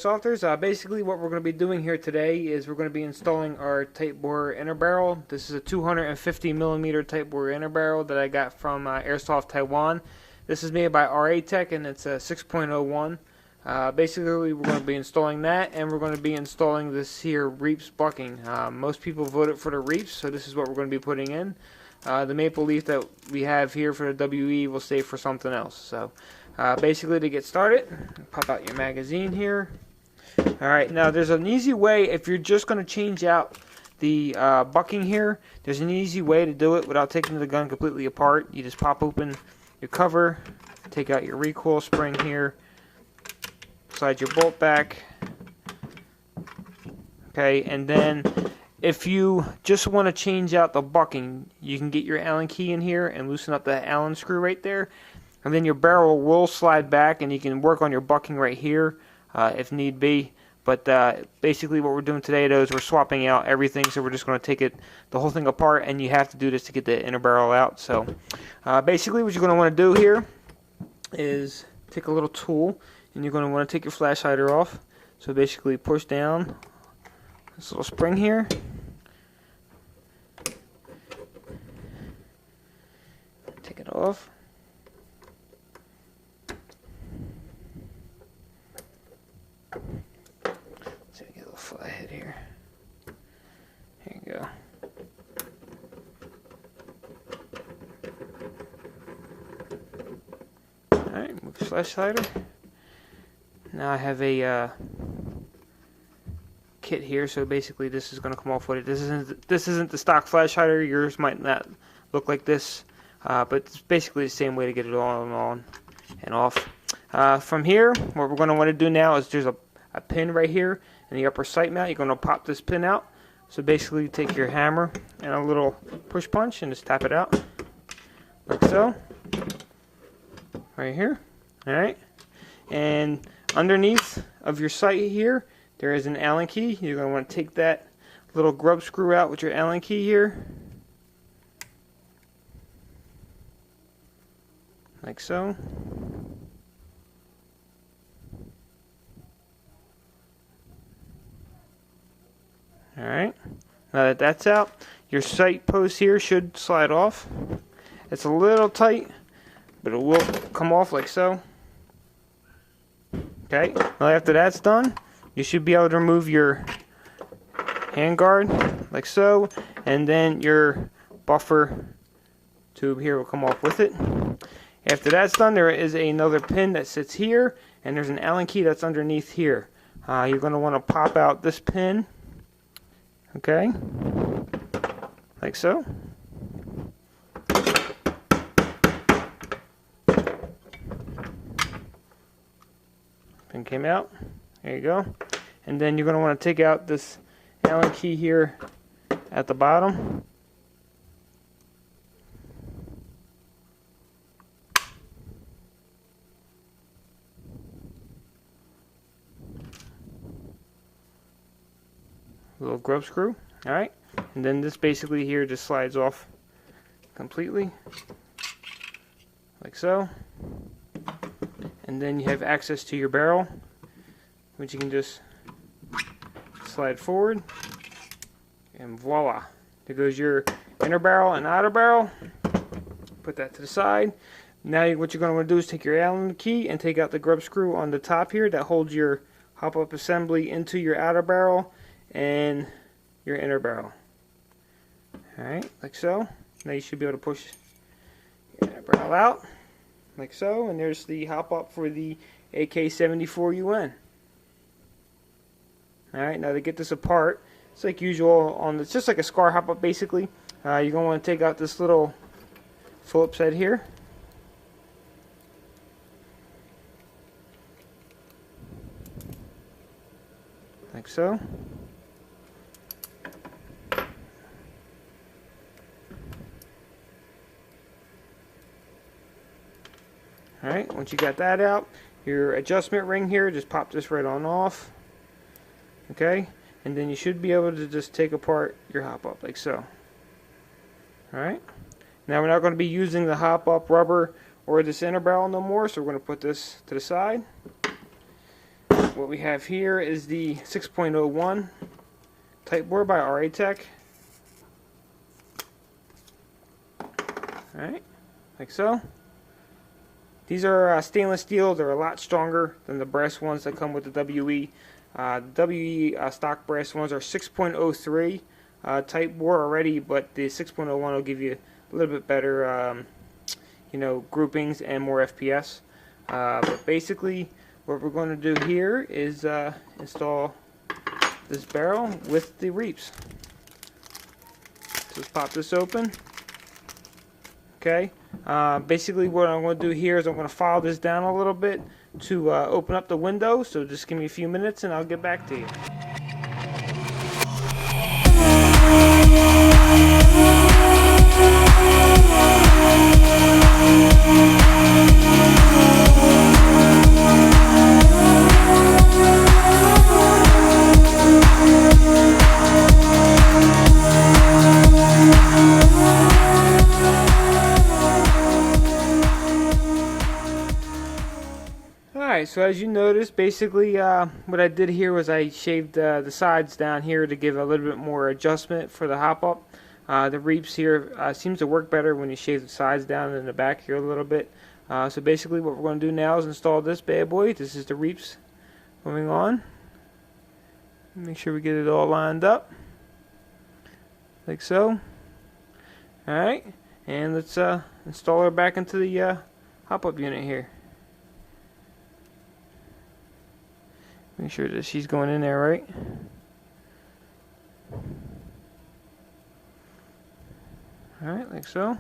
Airsofters. Basically what we're going to be doing here today is we're going to be installing our tight bore inner barrel. This is a 250mm tight bore inner barrel that I got from Airsoft Taiwan. This is made by RA Tech and it's a 6.01. Basically we're going to be installing that, and we're going to be installing this here Reaps bucking. Most people voted for the Reaps, so this is what we're going to be putting in. The maple leaf that we have here for the WE will save for something else. So basically, to get started, pop out your magazine here. Alright, now there's an easy way. If you're just going to change out the bucking here, there's an easy way to do it without taking the gun completely apart. You just pop open your cover, take out your recoil spring here, slide your bolt back, okay, and then if you just want to change out the bucking, you can get your Allen key in here and loosen up the Allen screw right there, and then your barrel will slide back and you can work on your bucking right here if need be. But basically what we're doing today though is we're swapping out everything, so we're just going to take the whole thing apart, and you have to do this to get the inner barrel out. So basically what you're going to want to do here is take a little tool, and you're going to want to take your flash hider off. So basically push down this little spring here, take it off. So get a little flathead here. Here you go. Alright, move the flash hider. Now I have a kit here, so basically this is going to come off with it. This isn't the stock flash hider. Yours might not look like this, but it's basically the same way to get it on and off. From here, what we're going to want to do now is there's a pin right here in the upper sight mount. You're going to pop this pin out. So basically take your hammer and a little push punch and just tap it out like so, right here. Alright, and underneath of your sight here there is an Allen key. You're going to want to take that little grub screw out with your Allen key here, like so. Alright, now that that's out, your sight post here should slide off. It's a little tight, but it will come off like so. Okay, now after that's done, you should be able to remove your handguard like so, and then your buffer tube here will come off with it. After that's done, there is another pin that sits here, and there's an Allen key that's underneath here. You're going to want to pop out this pin, okay, like so. Pin came out. There you go. And then you're going to want to take out this Allen key here at the bottom. Little grub screw. Alright. And then this basically here just slides off completely. Like so. And then you have access to your barrel, which you can just slide forward, and voila, there goes your inner barrel and outer barrel. Put that to the side. Now what you're going to want to do is take your Allen key and take out the grub screw on the top here that holds your Hopup assembly into your outer barrel and your inner barrel. Alright, like so. Now you should be able to push your inner barrel out like so, and there's the Hopup for the AK74un. Alright, now to get this apart, it's like usual it's just like a scar Hopup basically. You're going to want to take out this little Phillips head here. Like so. Alright, once you got that out, your adjustment ring here, just pop this right on off. Okay, and then you should be able to just take apart your Hopup like so. Alright, now we're not going to be using the Hopup rubber or this inner barrel no more, so we're going to put this to the side. what we have here is the 6.01 type board by RA Tech. Alright, like so. These are stainless steel. They're a lot stronger than the brass ones that come with the WE. WE stock brass ones are 6.03 type bore already, but the 6.01 will give you a little bit better, groupings and more FPS. But basically, what we're going to do here is install this barrel with the reaps. So let's pop this open. Okay. Basically, what I'm going to do here is I'm going to file this down a little bit to open up the window. So just give me a few minutes, and I'll get back to you. Alright, so as you notice, basically what I did here was I shaved the sides down here to give a little bit more adjustment for the hop-up. The reaps here seems to work better when you shave the sides down and the back here a little bit. So basically what we're going to do now is install this bad boy. This is the reaps going on. Make sure we get it all lined up. Like so. Alright, and let's install her back into the hop-up unit here. Make sure that she's going in there right. Alright, like so.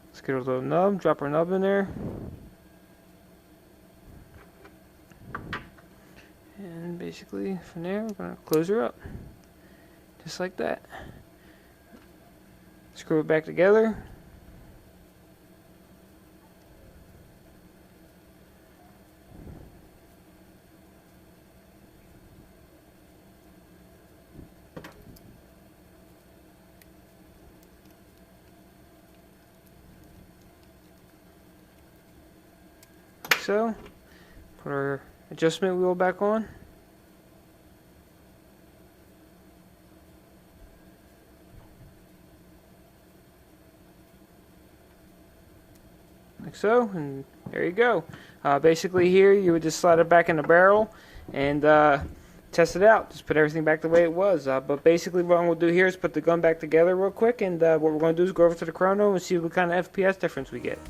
Let's get our little nub, drop our nub in there. And basically from there we're going to close her up. Just like that. Screw it back together. So, put our adjustment wheel back on. Like so, and there you go. Basically here you would just slide it back in the barrel and test it out. Just put everything back the way it was. But basically what I'm going to do here is put the gun back together real quick, and what we're going to do is go over to the Chrono and see what kind of FPS difference we get.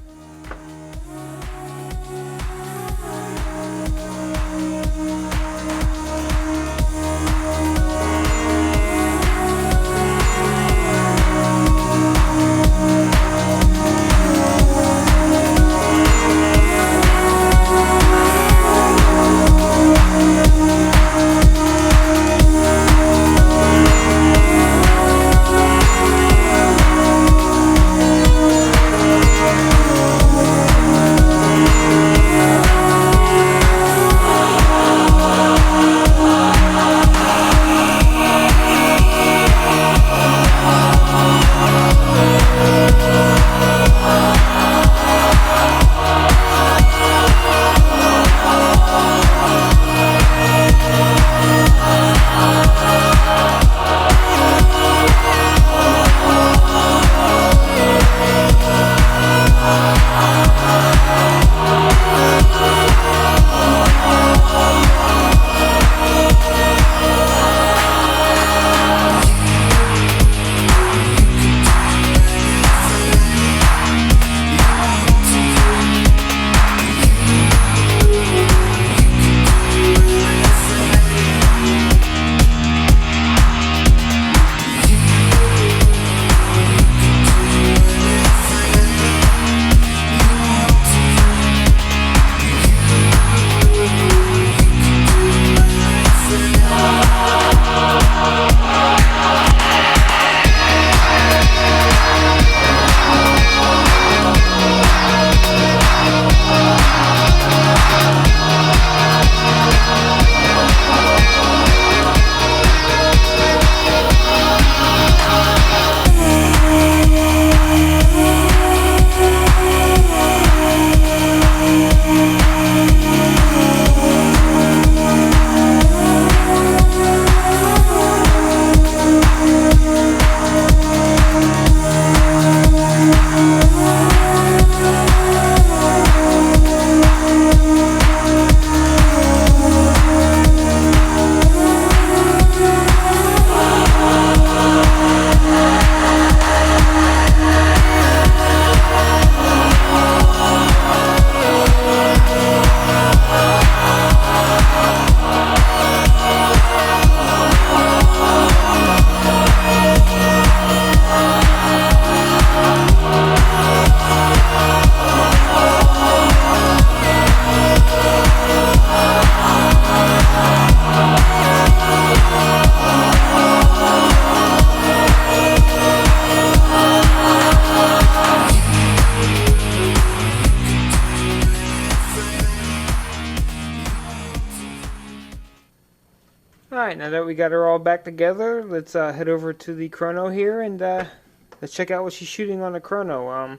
now that we got her all back together, let's head over to the Chrono here and let's check out what she's shooting on the Chrono.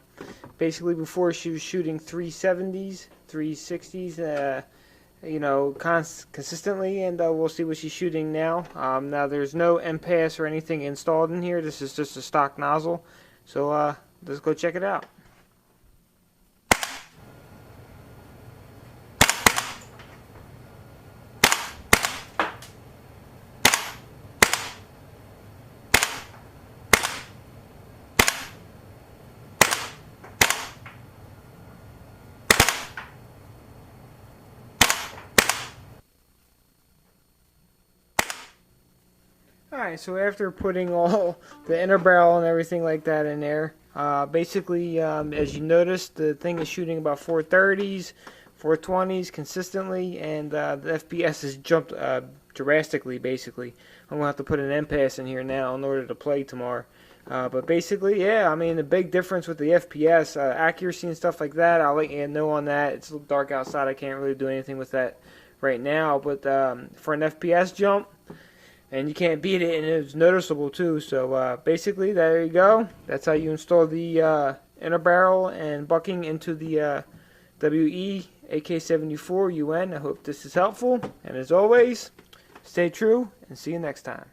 Basically, before she was shooting 370s, 360s, you know, consistently, and we'll see what she's shooting now. Now, there's no MPass or anything installed in here. This is just a stock nozzle. So let's go check it out. Alright, so after putting all the inner barrel and everything like that in there, basically, as you notice, the thing is shooting about 430s, 420s consistently, and the FPS has jumped drastically, basically. I'm going to have to put an MPass in here now in order to play tomorrow. But basically, yeah, I mean, the big difference with the FPS, accuracy and stuff like that, I'll let you know on that. It's a little dark outside, I can't really do anything with that right now, but for an FPS jump, and you can't beat it, and it's noticeable too. So basically, there you go. That's how you install the inner barrel and bucking into the WE AK74un. I hope this is helpful, and as always, stay true and see you next time.